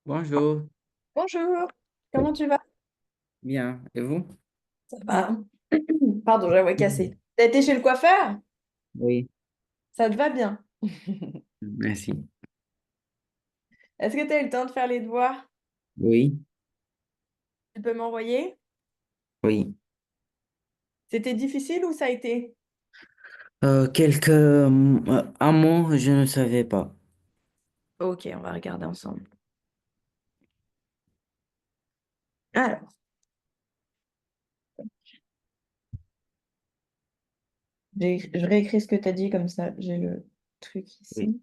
Bonjour, Bonjour, comment tu vas? bien. Et vous? Ça va. Pardon, la voix cassée. T'as été chez le coiffeur? Oui, Ça te va bien? merci. Est-ce que tu as eu le temps de faire les devoirs? Oui, Tu peux m'envoyer? oui. C'était difficile ou ça a été? Un mot, je ne savais pas. Ok, on va regarder ensemble. Alors, je réécris ce que tu as dit comme ça. J'ai le truc Oui, ici.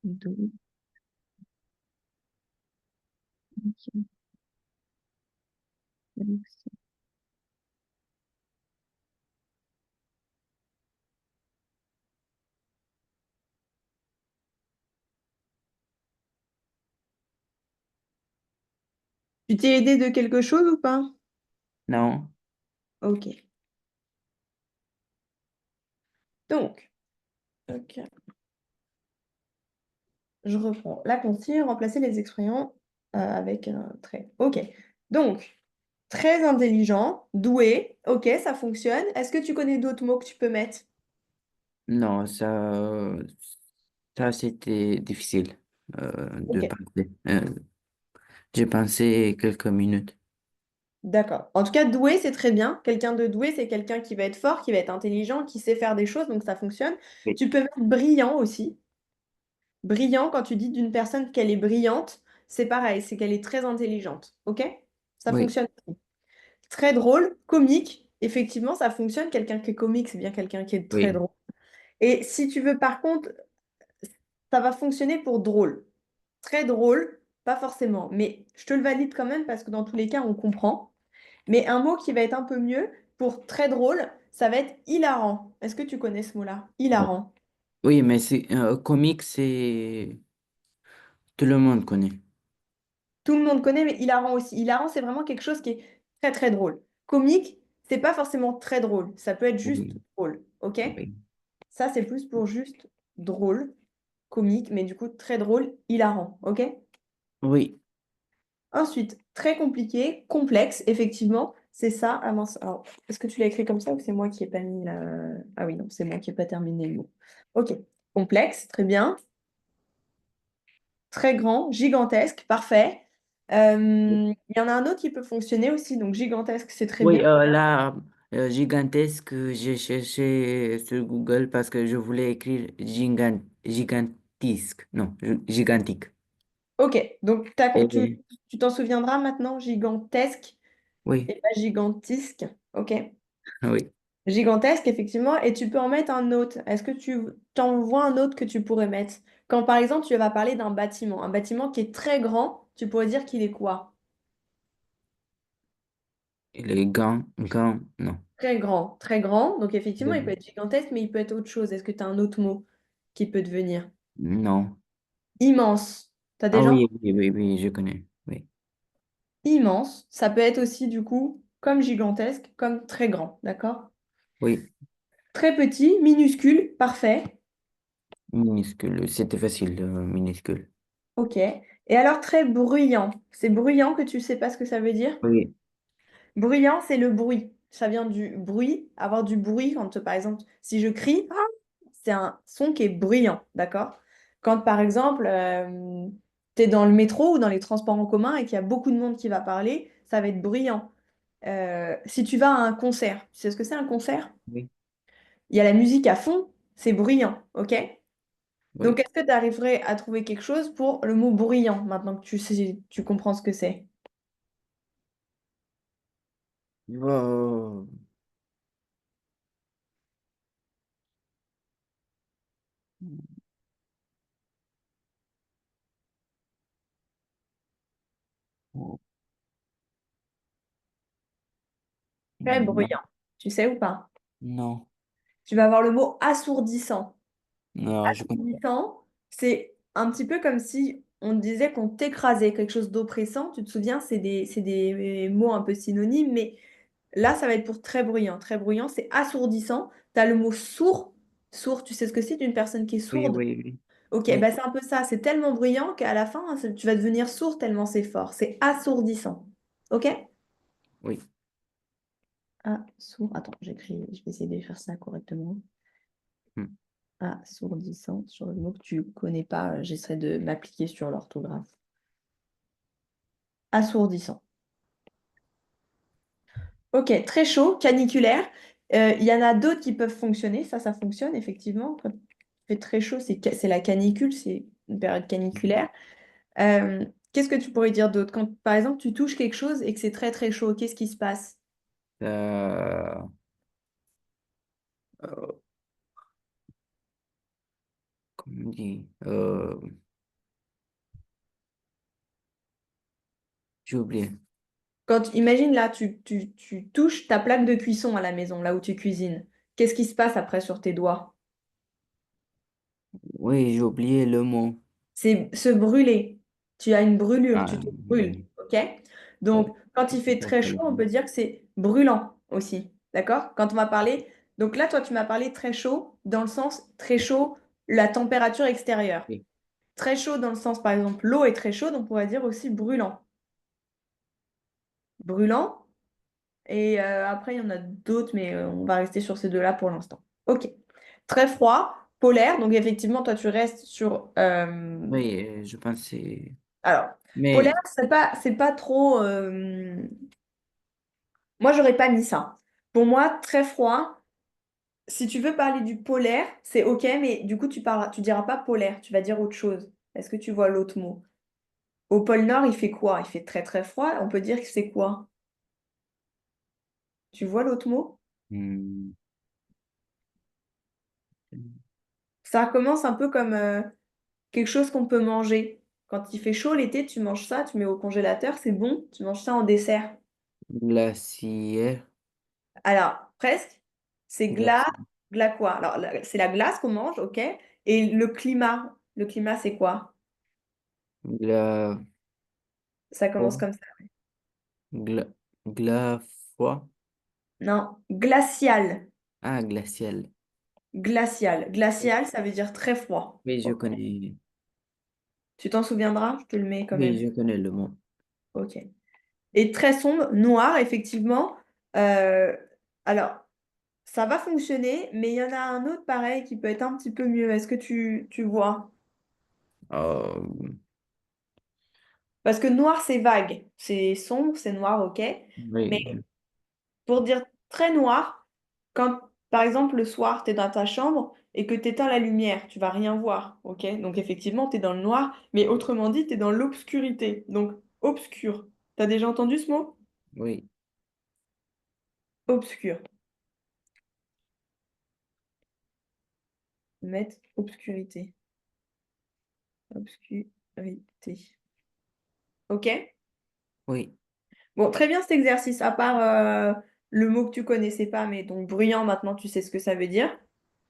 Double. Ok. Tu t'es aidé de quelque chose ou pas? non, Ok. Donc, ok, je reprends. La consigne, remplacer les expressions avec un trait. Ok. Donc, très intelligent, doué, ok, ça fonctionne. Est-ce que tu connais d'autres mots que tu peux mettre? non, ça c'était difficile de Ok, penser. J'ai pensé quelques minutes. d'accord. En tout cas, doué, c'est très bien. Quelqu'un de doué, c'est quelqu'un qui va être fort, qui va être intelligent, qui sait faire des choses, donc ça fonctionne. Oui, Tu peux mettre brillant aussi. Brillant, quand tu dis d'une personne qu'elle est brillante, c'est pareil, c'est qu'elle est très intelligente, ok? Ça oui, fonctionne. Très drôle, comique, effectivement, ça fonctionne. Quelqu'un qui est comique, c'est bien quelqu'un qui est très oui, drôle. Et si tu veux, par contre, ça va fonctionner pour drôle. Très drôle, pas forcément, mais je te le valide quand même parce que dans tous les cas, on comprend. Mais un mot qui va être un peu mieux pour très drôle, ça va être hilarant. Est-ce que tu connais ce mot-là? Hilarant. oui, mais c'est comique, c'est tout le monde connaît. Tout le monde connaît, mais hilarant aussi. Hilarant, c'est vraiment quelque chose qui est très très drôle. Comique, c'est pas forcément très drôle. Ça peut être juste Oui, drôle, ok? oui, Ça, c'est plus pour juste drôle, comique, mais du coup très drôle, hilarant, ok? oui, Ensuite, très compliqué, complexe, effectivement, c'est ça. Ah mince, alors, est-ce que tu l'as écrit comme ça ou c'est moi qui n'ai pas mis la... Ah oui, non, c'est moi qui n'ai pas terminé le mot. Ok, complexe, très bien. Très grand, gigantesque, parfait. Il y en a un autre qui peut fonctionner aussi, donc gigantesque, c'est très oui. bien. Là, gigantesque, j'ai cherché sur Google parce que je voulais écrire gigantisque. Non, gigantique. Ok, donc Et- tu t'en souviendras maintenant, gigantesque oui, et pas gigantisque. Ok. oui. Gigantesque, effectivement, et tu peux en mettre un autre. Est-ce que tu t'en vois un autre que tu pourrais mettre? Quand par exemple tu vas parler d'un bâtiment, un bâtiment qui est très grand, tu pourrais dire qu'il est quoi? Les gants, non. Très grand, très grand. Donc effectivement, il peut être gigantesque, mais il peut être autre chose. Est-ce que tu as un autre mot qui peut devenir? Non. Immense. T'as Ah déjà oui, oui, oui, oui, je connais. Oui, immense. Ça peut être aussi du coup comme gigantesque, comme très grand, d'accord? oui, Très petit, minuscule, parfait. minuscule. C'était facile, minuscule. Ok. Et alors très bruyant. C'est bruyant que tu sais pas ce que ça veut dire? Oui, Bruyant, c'est le bruit. Ça vient du bruit, avoir du bruit quand, par exemple, si je crie, ah, c'est un son qui est bruyant, d'accord? Quand, par exemple, tu es dans le métro ou dans les transports en commun et qu'il y a beaucoup de monde qui va parler, ça va être bruyant. Si tu vas à un concert, tu sais ce que c'est un concert? oui, Il y a la musique à fond, c'est bruyant, ok? Donc, oui. est-ce que tu arriverais à trouver quelque chose pour le mot bruyant, maintenant que tu sais, tu comprends ce que c'est? Oh, oh, Très non, bruyant. Tu sais ou pas? non, Tu vas avoir le mot assourdissant. non, je comprends pas. Assourdissant, c'est un petit peu comme si on disait qu'on t'écrasait, quelque chose d'oppressant. Tu te souviens, c'est des mots un peu synonymes, mais là, ça va être pour très bruyant. Très bruyant, c'est assourdissant. Tu as le mot sourd. Sourd, tu sais ce que c'est d'une personne qui est Oui, sourde? oui, oui. Ok, Oui, bah c'est un peu ça. C'est tellement bruyant qu'à la fin, tu vas devenir sourd tellement c'est fort. C'est assourdissant. Ok? oui. Attends, j'écris, je vais essayer d'écrire ça correctement. Hmm. Assourdissant, sur le mot que tu connais pas, j'essaierai de m'appliquer sur l'orthographe. Assourdissant. Ok, très chaud, caniculaire. Il y en a d'autres qui peuvent fonctionner. Ça fonctionne effectivement. Quand il fait très chaud, c'est la canicule, c'est une période caniculaire. Qu'est-ce que tu pourrais dire d'autre? Quand, par exemple, tu touches quelque chose et que c'est très très chaud, qu'est-ce qui se passe? Euh, euh, Comment on dit? J'ai oublié. Imagine là, tu touches ta plaque de cuisson à la maison, là où tu cuisines. Qu'est-ce qui se passe après sur tes doigts? Oui, j'ai oublié le mot. C'est se brûler. Tu as une brûlure, tu Ah, te brûles. oui. OK? Oui. Donc, quand il fait Ça, très c'est chaud, le on mot. peut dire que c'est brûlant aussi. D'accord? Quand on va parler. Donc là, toi, tu m'as parlé très chaud dans le sens très chaud, la température extérieure. Oui. Très chaud dans le sens, par exemple, l'eau est très chaude, on pourrait dire aussi brûlant. Brûlant. Et après, il y en a d'autres, mais on va rester sur ces deux-là pour l'instant. OK. Très froid, polaire. Donc, effectivement, toi, tu restes sur. Oui, je pense que c'est... Alors, polaire, Mais c'est pas trop. Moi, j'aurais pas mis ça. Pour moi, très froid. Si tu veux parler du polaire, c'est OK, mais du coup, tu diras pas polaire, tu vas dire autre chose. Est-ce que tu vois l'autre mot? Au pôle Nord, il fait quoi? Il fait très très froid. On peut dire que c'est quoi? Tu vois l'autre mot? hmm, Ça commence un peu comme quelque chose qu'on peut manger. Quand il fait chaud l'été, tu manges ça, tu mets au congélateur, c'est bon, tu manges ça en dessert. glaciaire. Alors, presque, c'est Glaciaire. glas quoi? Alors, c'est la glace qu'on mange, OK? Et le climat, c'est quoi? Gla... Ça commence froid. comme ça. Gla... Gla... froid. Non, glacial. Ah, glacial. Glacial. Glacial, ça veut dire très froid. Oui, je OK. connais. Tu t'en souviendras? Je te le mets quand Oui, même. je connais le mot. OK. Et très sombre, noir, effectivement. Euh, alors, ça va fonctionner, mais il y en a un autre pareil qui peut être un petit peu mieux. Est-ce que tu vois? Euh, Parce que noir, c'est vague. C'est sombre, c'est noir, OK. Mais oui, pour dire très noir, quand, par exemple, le soir, tu es dans ta chambre et que tu éteins la lumière, tu vas rien voir, OK? Donc, effectivement, tu es dans le noir, mais autrement dit, tu es dans l'obscurité. Donc, obscur. Tu as déjà entendu ce mot? oui, Obscur. Mettre obscurité. Obscurité. OK? oui, Bon, très bien cet exercice, à part le mot que tu connaissais pas, mais donc bruyant, maintenant tu sais ce que ça veut dire.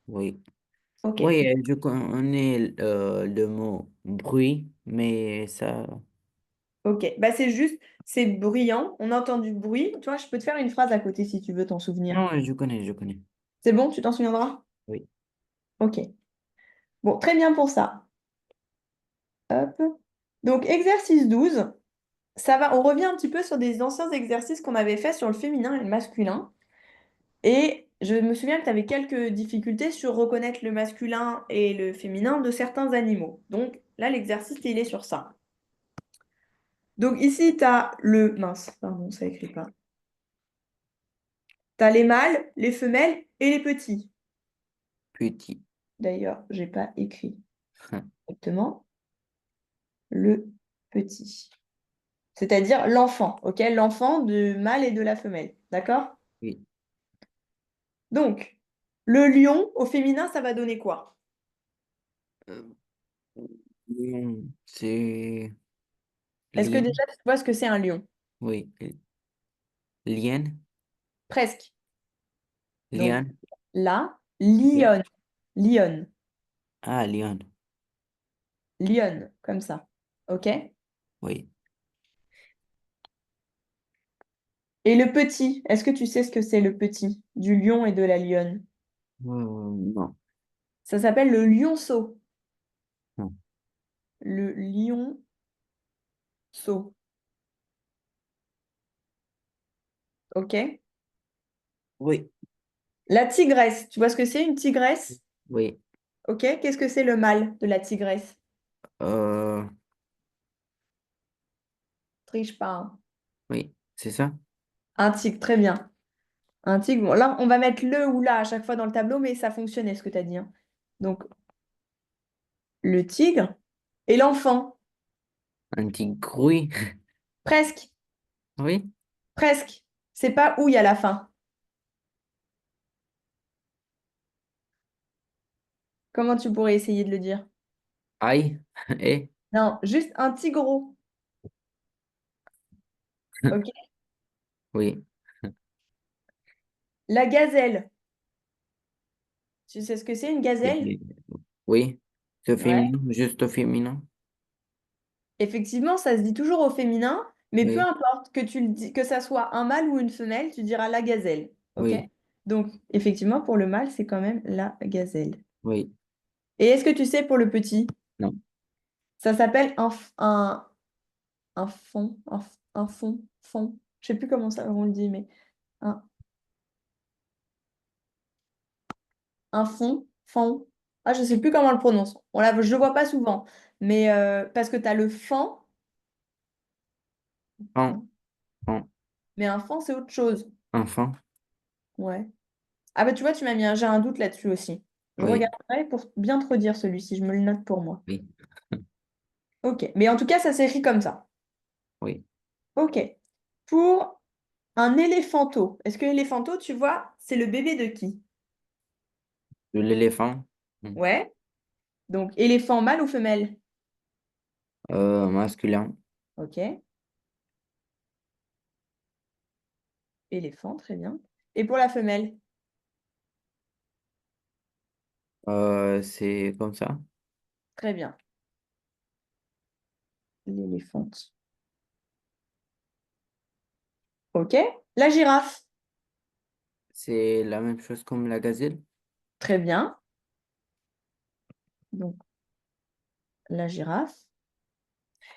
oui. Ok, Oui, je connais le mot bruit, mais ça... ok. Bah, c'est juste, c'est bruyant, on entend du bruit. Tu vois, je peux te faire une phrase à côté si tu veux t'en souvenir. Non, je connais, je connais. C'est bon, tu t'en souviendras? Oui, Ok. Bon, très bien pour ça. Hop. Donc, exercice 12. On revient un petit peu sur des anciens exercices qu'on avait fait sur le féminin et le masculin. Et je me souviens que tu avais quelques difficultés sur reconnaître le masculin et le féminin de certains animaux. Donc là, l'exercice, il est sur ça. Donc ici, tu as le... Mince, pardon, ça écrit pas. Tu as les mâles, les femelles et les petits. petit. D'ailleurs, j'ai pas écrit exactement le petit. C'est-à-dire l'enfant, ok? L'enfant du mâle et de la femelle. D'accord? Oui. Donc, le lion au féminin, ça va donner quoi? Euh, c'est Est-ce que lien, déjà tu vois ce que c'est un lion? oui. Lien, Presque. Donc lien, là, oui. lionne, lionne, Ah, lion, lionne, comme ça. OK? oui. Et le petit, est-ce que tu sais ce que c'est le petit du lion et de la lionne? Non, Ça s'appelle le lionceau. Hmm. Le lionceau. OK? Oui, La tigresse. Tu vois ce que c'est une tigresse? oui. OK? Qu'est-ce que c'est le mâle de la tigresse? Euh, Triche pas, hein. oui, c'est ça? Un tigre, très bien. Un tigre. Bon, là, on va mettre le ou la à chaque fois dans le tableau, mais ça fonctionnait ce que tu as dit, hein. Donc, le tigre et l'enfant. Un petit grouille. Presque, Oui. presque. C'est pas où il y a la fin. Comment tu pourrais essayer de le dire? Aïe. Et, Non, juste un tigreau. OK? oui. La gazelle. Tu sais ce que c'est une gazelle? Et- oui. C'est Ouais. féminin, juste au féminin. Effectivement, ça se dit toujours au féminin, mais peu Oui, importe que tu le dis, que ça soit un mâle ou une femelle, tu diras la gazelle. OK? oui, Donc, effectivement, pour le mâle, c'est quand même la gazelle. oui. Et est-ce que tu sais pour le petit? Non. Ça s'appelle un fond, un fond, fond. Je sais plus comment ça on le dit, mais un, un fond, fond. Ah, je sais plus comment on le prononce. Je le vois pas souvent, mais parce que tu as le fan, En, en, mais un fan, c'est autre chose. enfant. Ouais. Ah bah tu vois, j'ai un doute là-dessus aussi. Je Oui, regarderai pour bien te redire celui-ci, je me le note pour moi. oui, Ok, mais en tout cas, ça s'écrit comme ça. oui. Ok. Pour un éléphanteau, est-ce que l'éléphanteau, tu vois, c'est le bébé de qui? De l'éléphant. Hmm. Ouais. Donc, éléphant mâle ou femelle? Masculin. Ok. Éléphant, très bien. Et pour la femelle? C'est comme ça. Très bien. L'éléphante. Ok. La girafe. C'est la même chose comme la gazelle. Très bien. Donc, la girafe.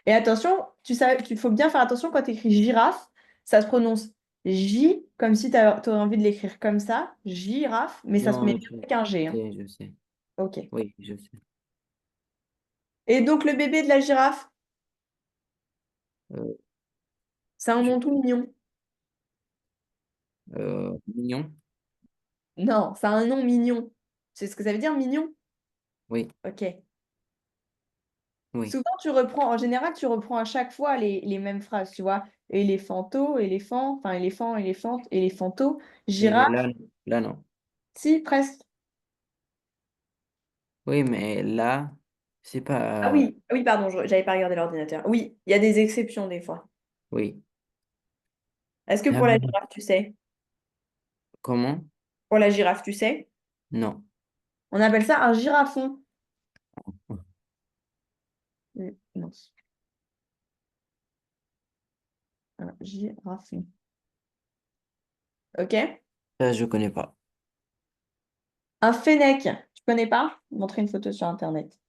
Et attention, tu sais qu'il faut bien faire attention quand tu écris girafe, ça se prononce J, comme si tu aurais envie de l'écrire comme ça, girafe, mais ça se met Non, bien avec un G, hein. je sais. Ok. Oui, je sais. Et donc le bébé de la girafe, Euh, c'est un je- nom tout mignon. mignon. Non, c'est un nom mignon. Tu sais ce que ça veut dire, mignon? Oui, Ok. oui. Souvent, en général, tu reprends à chaque fois les mêmes phrases, tu vois. Éléphanto, éléphant, enfin éléphant, éléphante, éléphanto, Mais girafe, là, non. si, presque. Oui, mais là, c'est Ah pas. oui, oui, pardon, j'avais pas regardé l'ordinateur. Oui, il y a des exceptions des fois. Oui. Est-ce que Ah, pour la girafe, tu sais? comment? Pour la girafe, tu sais? Non. On appelle ça un girafon. Non, un girafon. OK? Ça, je connais pas. Un fennec. Tu connais pas? Montrer une photo sur Internet.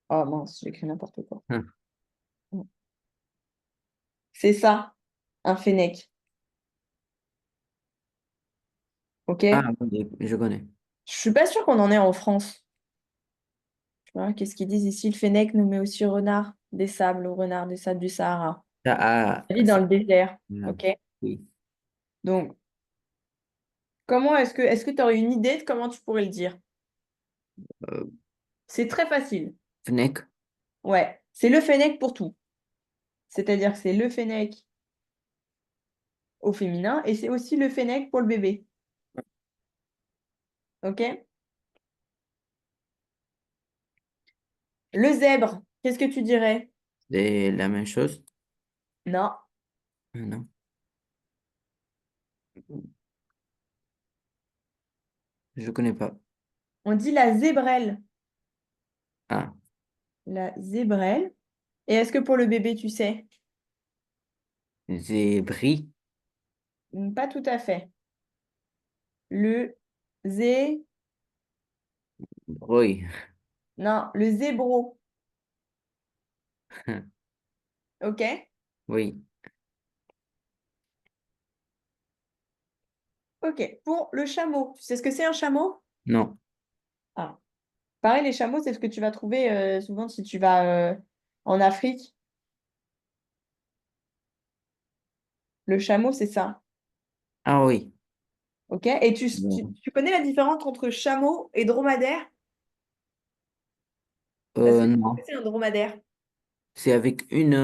Oh mince, j'ai écrit n'importe quoi. Hein. C'est ça, un fennec. Ah, OK? oui, je connais. Je suis pas sûre qu'on en ait en France. Tu vois, qu'est-ce qu'ils disent ici? Le fennec nous met aussi renard des sables, ou renard des sables du Sahara. Ça, Il vit dans ça, le désert. ah, OK? oui. Donc, est-ce que tu aurais une idée de comment tu pourrais le dire? Euh, C'est très facile. Fennec. Ouais, c'est le fennec pour tout. C'est-à-dire que c'est le fennec au féminin et c'est aussi le fennec pour le bébé. OK? Le zèbre, qu'est-ce que tu dirais? C'est la même chose? Non, Ah, non. Je connais pas. on dit la zébrelle. Ah, La zébrelle. Et est-ce que pour le bébé, tu sais? Zébri. Pas tout à fait. Le zé... Oui. Non, le zébro. OK? Oui. OK. Pour le chameau. Tu sais ce que c'est un chameau? Non. Ah. Pareil, les chameaux, c'est ce que tu vas trouver souvent si tu vas en Afrique. Le chameau, c'est ça. Ah oui. OK? Et Bon. tu connais la différence entre chameau et dromadaire? Parce que Non. c'est un dromadaire. C'est avec une...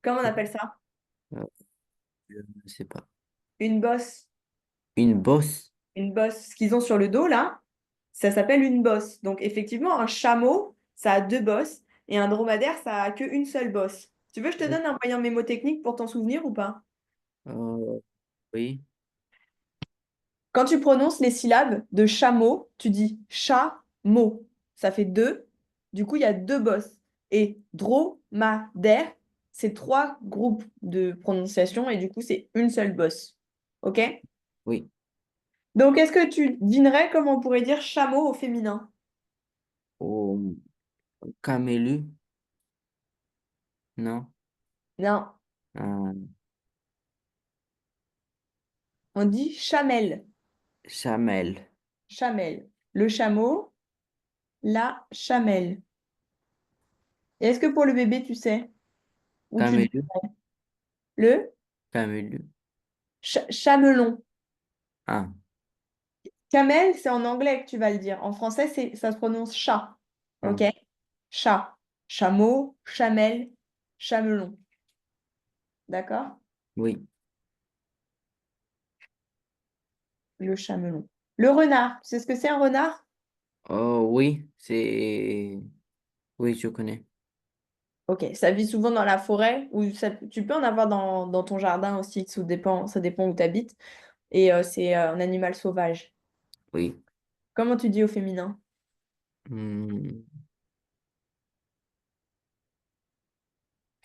Comment on appelle ça? euh, je ne sais pas. Une bosse. Une bosse. Une bosse. Ce qu'ils ont sur le dos, là, ça s'appelle une bosse. Donc, effectivement, un chameau, ça a deux bosses. Et un dromadaire, ça a qu'une seule bosse. Tu veux que je te donne un moyen mémotechnique pour t'en souvenir ou pas? Euh, oui. Quand tu prononces les syllabes de chameau, tu dis chat-mot. Ça fait deux. Du coup, il y a deux bosses. Et dromadaire, c'est trois groupes de prononciation et du coup, c'est une seule bosse. OK? Oui. Donc, est-ce que tu devinerais comment on pourrait dire chameau au féminin? Au camélu. Non. Non, Euh, on dit chamelle. chamel. Chamelle. Le chameau, la chamelle. Et est-ce que pour le bébé, tu sais où tu dis Camélu. le Camélu. chamelon? Ah. Camel, c'est en anglais que tu vas le dire. En français, ça se prononce chat. Ah. OK? Chat. Chameau, chamelle, chamelon. D'accord? Oui. Le chamelon. Le renard. Tu sais ce que c'est un renard? Oh oui. C'est... Oui, je connais. OK. Ça vit souvent dans la forêt ou tu peux en avoir dans ton jardin aussi. Ça dépend où tu habites. Et c'est un animal sauvage. Oui. Comment tu dis au féminin? Hmm.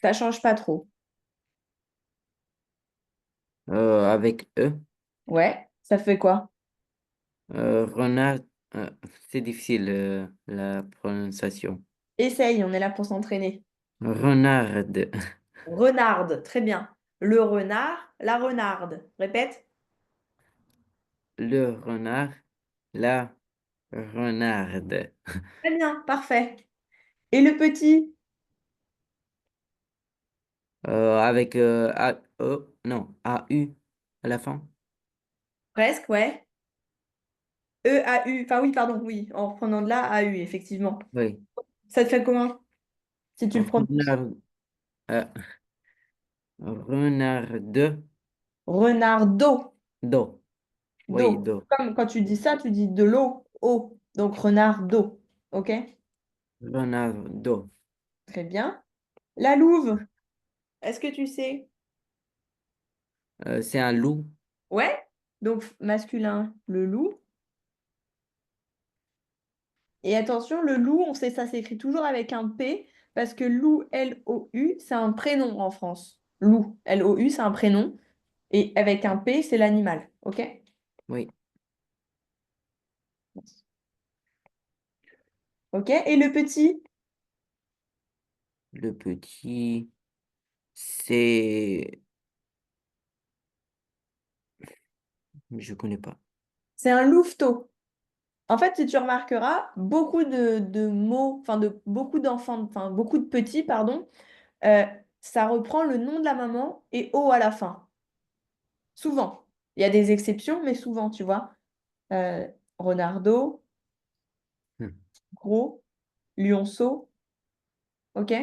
Ça change pas trop. Avec E. Ouais. Ça fait quoi? Renard. euh, c'est difficile la prononciation. Essaye, on est là pour s'entraîner. Renarde. Renarde. Très bien. Le renard, la renarde. Répète. Le renard. La renarde. Très bien, parfait. Et le petit? Avec A, E, non, A, U à la fin. Presque, ouais. E-A-U. Enfin oui, pardon, oui. En reprenant de là, A-U, effectivement. Oui. Ça te fait comment si tu le prononces? Renard, euh, renarde. Renardo. Do. Oui, Do. do. Comme quand tu dis ça, tu dis de l'eau, eau. Donc renardo. OK? Renardo. Très bien. La louve. Est-ce que tu sais? C'est un loup. Ouais. Donc masculin, le loup. Et attention, le loup, on sait ça s'écrit toujours avec un P parce que loup, L-O-U, c'est un prénom en France. Loup, L-O-U, c'est un prénom. Et avec un P, c'est l'animal. OK? Oui. OK? Et le petit, Le petit, c'est... Je connais pas. c'est un louveteau. En fait, si tu remarqueras, beaucoup de mots, enfin de beaucoup d'enfants, enfin beaucoup de petits, pardon, euh, ça reprend le nom de la maman et O à la fin. Souvent. Il y a des exceptions, mais souvent, tu vois. Euh, Renardo, Hmm. Gros, Lionceau, OK?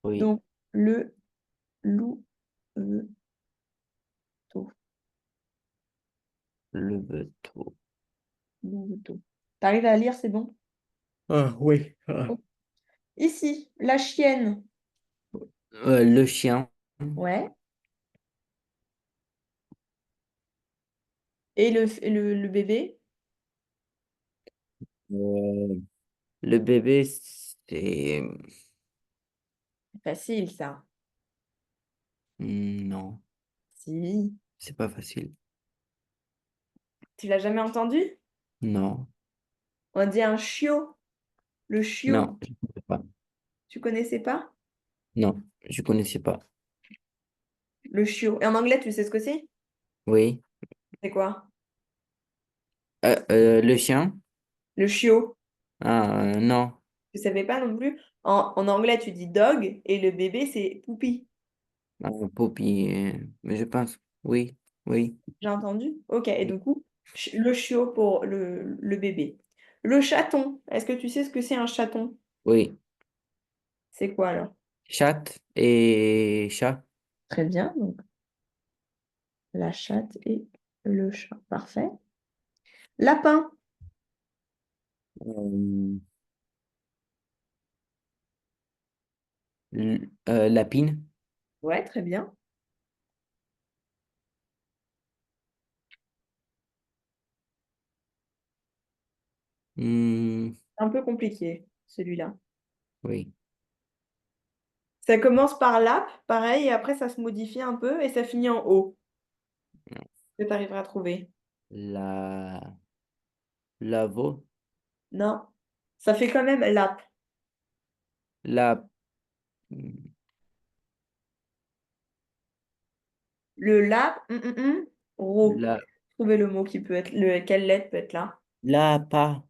Oui, Donc, le louveteau. le bateau. Louveteau. T'arrives à lire, c'est bon? Ah, oui. Ah. Oh. Ici, la chienne. Le chien. Ouais. Et le bébé. Le bébé, c'est... Facile, ça. Non, Si. c'est pas facile. Tu l'as jamais entendu? Non, On dit un chiot. Le chiot. non, je ne sais pas. Tu connaissais pas? Non, je connaissais pas. Le chiot. Et en anglais, tu sais ce que c'est? Oui. C'est quoi? Le chien? Le chiot. Ah, non. Tu savais pas non plus? En anglais, tu dis dog et le bébé, c'est poupie. Ah, Poppy, mais je pense. Oui, oui, J'ai entendu? Ok. Et du coup, le chiot pour le bébé. Le chaton. Est-ce que tu sais ce que c'est un chaton? oui. C'est quoi alors? Chat et chat. Très bien. Donc, la chatte et le chat. Parfait. Lapin. Euh, Lapine. Ouais, très bien. Hmm, Un peu compliqué, celui-là. oui. Ça commence par lap, pareil, et après ça se modifie un peu et ça finit en O. Que tu arriveras à trouver. La, la veau. Non. Ça fait quand même lap. La, Le lap, ro. la, Trouvez le mot qui peut être, quelle lettre peut être là? la pas.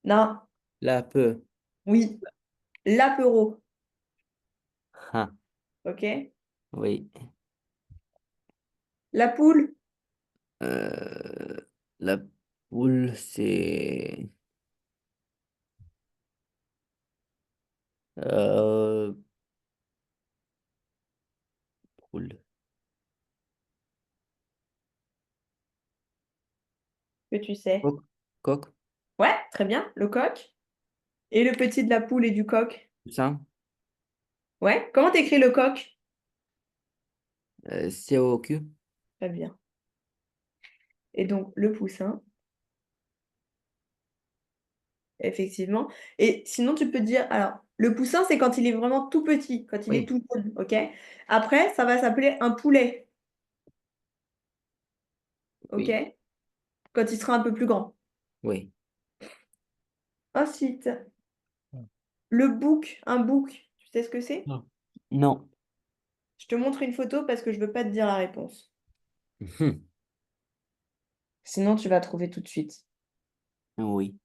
Non. La peu. Oui. Lapero. Ah, OK? oui. La poule. Euh, la poule, c'est. Euh, poule. Que tu sais. Coq. Coq. Ouais, très bien. Le coq. Et le petit de la poule et du coq. Ça. Ouais. Comment t'écris le coq? COQ. Très bien. Et donc le poussin, effectivement. Et sinon, tu peux dire, alors, le poussin, c'est quand il est vraiment tout petit, quand il est Oui, tout jaune, OK? Après, ça va s'appeler un poulet, OK? oui, Quand il sera un peu plus grand. oui. Ensuite, le bouc, un bouc, tu sais ce que c'est? Non. Non. Je te montre une photo parce que je veux pas te dire la réponse. Mhm. Sinon, tu vas trouver tout de suite. Oui.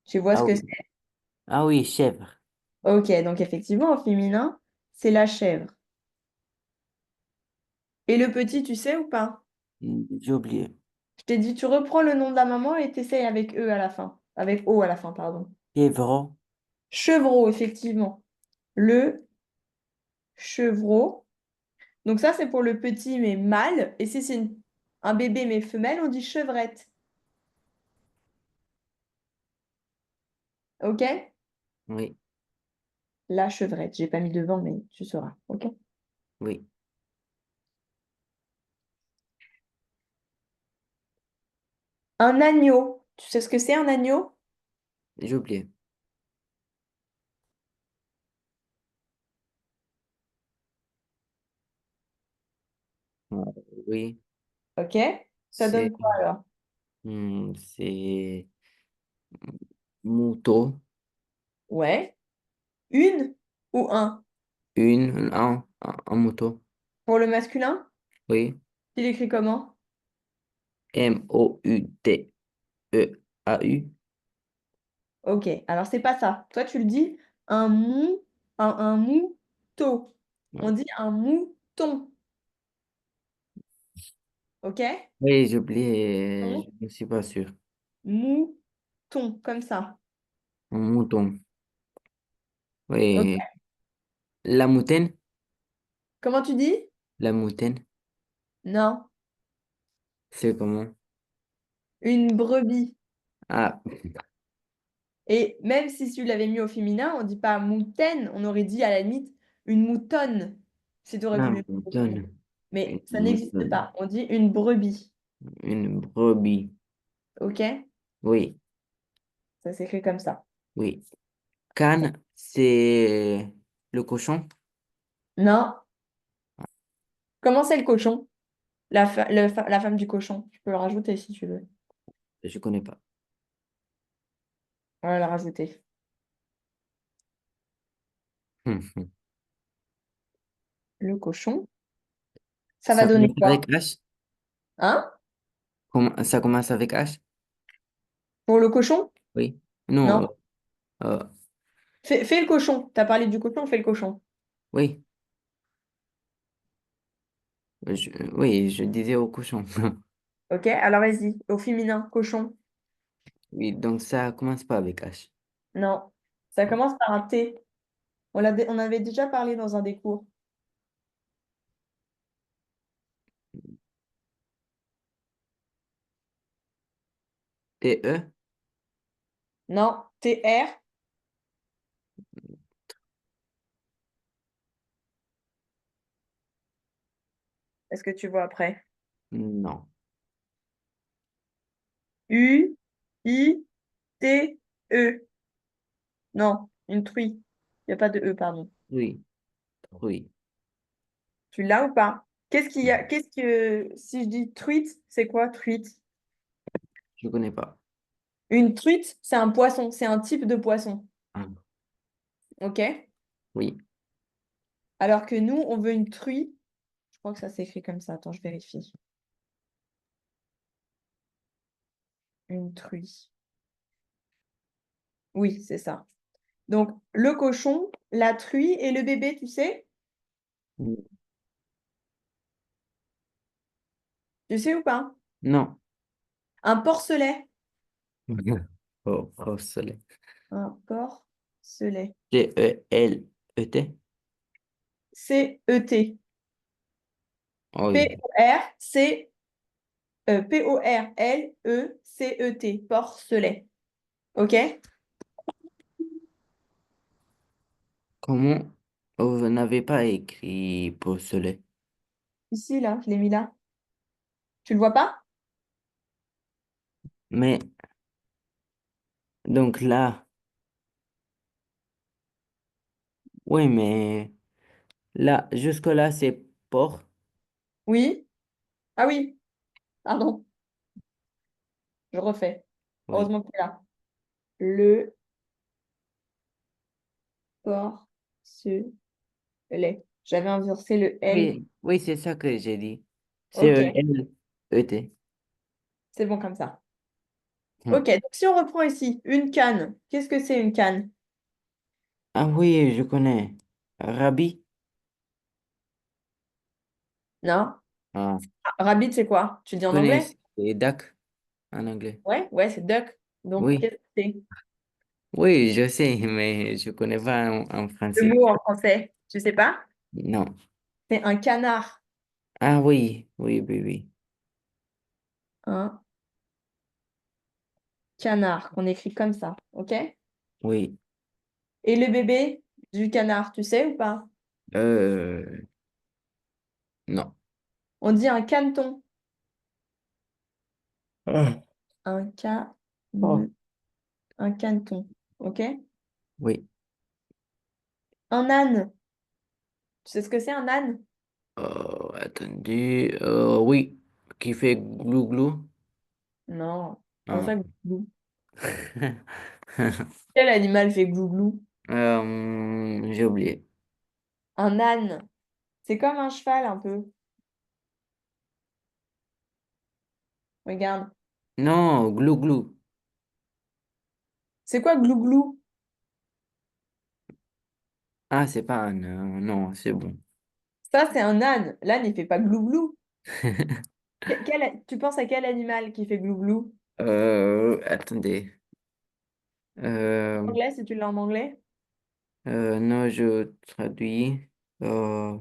Tu vois ce Ah que oui. c'est? Ah oui, chèvre. OK, donc effectivement, au féminin, c'est la chèvre. Et le petit, tu sais ou pas? J'ai oublié. Je t'ai dit, tu reprends le nom de la maman et t'essayes avec E à la fin. Avec O à la fin, pardon. Chèvre. Chevreau, effectivement. Le chevreau. Donc ça, c'est pour le petit mais mâle. Et si c'est un bébé mais femelle, on dit chevrette. OK? Oui, La chevrette. J'ai pas mis devant, mais tu sauras. OK? oui. Un agneau. Tu sais ce que c'est un agneau? J'ai oublié. Ah, oui, OK? Ça donne c'est quoi alors? c'est moto. Ouais. Une ou un? Un moto. Pour le masculin, Oui. il écrit comment? Mouteau. OK. Alors, c'est pas ça. Toi, tu le dis un mou, un mouton. On dit un mouton. OK? Oui, j'ai oublié. Mouton, Je ne suis pas sûr. mouton, comme ça. Un mouton. OK. Oui. La moutaine. Comment tu dis? La moutaine. Non. C'est comment? Une brebis. Ah, Et même si tu l'avais mis au féminin, on dit pas moutaine, on aurait dit à la limite une moutonne, si tu aurais la voulu le mettre au féminin. moutonne. Une Mais ça n'existe moutonne. pas. On dit une brebis. Une brebis. OK? Oui, Ça s'écrit comme ça. oui. Canne, c'est le cochon. Non. Comment c'est le cochon? La femme du cochon. Je peux le rajouter si tu veux. Je connais pas. On va le rajouter. Le cochon. Ça va Ça donner commence quoi? avec H? Hein? Ça commence avec H? Pour le cochon? Oui. Non. Non. Euh, Fais le cochon. T'as parlé du cochon, fais le cochon. oui. Oui, je disais au cochon. Ok, alors vas-y. Au féminin, cochon. Oui, donc ça commence pas avec H. Non. Ça commence par un T. On avait déjà parlé dans un des cours. T-E? Non. TR. Est-ce que tu vois après? Non. U, I, T, E. Non, une truie. Il n'y a pas de E, pardon. Oui. Oui. Tu l'as ou pas? Qu'est-ce qu'il y a? Qu'est-ce que. Si je dis truite, c'est quoi truite? Je connais pas. Une truite, c'est un poisson. C'est un type de poisson. Ah, OK? oui. Alors que nous, on veut une truie. Je crois que ça s'écrit comme ça. Attends, je vérifie. Une truie. Oui, c'est ça. Donc, le cochon, la truie et le bébé, tu sais? Tu sais ou pas? Non. Un porcelet. Oh, oh, soleil. Un porcelet. G-E-L-E-T. C-E-T. Oh, oui. P-O-R-C, P-O-R-L-E-C-E-T. Porcelet. OK? Comment vous n'avez pas écrit pour soleil? Ici, là, je l'ai mis là. Tu le vois pas? Mais, donc là, oui, mais là, jusque-là, c'est port. Oui. Ah oui, pardon, je refais. Oui. Heureusement que tu es là. Le porcelet. J'avais inversé le L. Oui, oui, c'est ça que j'ai dit. Ok, C-E-L-E-T. c'est bon comme ça. Hmm. Ok, donc si on reprend ici, une canne. Qu'est-ce que c'est une canne? Ah oui, je connais. Rabbi? Non? Ah, Ah, rabbit, c'est quoi? Tu le je dis en connais, anglais? c'est duck en anglais. Ouais, ouais, c'est duck. Donc, Oui, qu'est-ce que c'est? oui, je sais, mais je connais pas en Le français. mot en français, tu sais pas? Non. C'est un canard. Ah oui, oui, oui, oui. Un canard, qu'on écrit comme ça, ok? Oui. Et le bébé du canard, tu sais ou pas? Euh, non. On dit un caneton. Ah. Un ca... Oh. Un caneton, ok? Oui. Un âne. Tu sais ce que c'est un âne? Attendez. Oui, qui fait glou-glou. Non, comment Ah. ça, glouglou? Quel animal fait glouglou? J'ai oublié. Un âne. C'est comme un cheval un peu. Regarde. Non, glou-glou. C'est quoi glouglou? Ah, c'est pas un. Non, c'est bon. Ça, c'est un âne. L'âne, il fait pas glouglou. Tu penses à quel animal qui fait glouglou? Attendez. En Euh, anglais, si tu l'as en anglais? non, je traduis. Euh,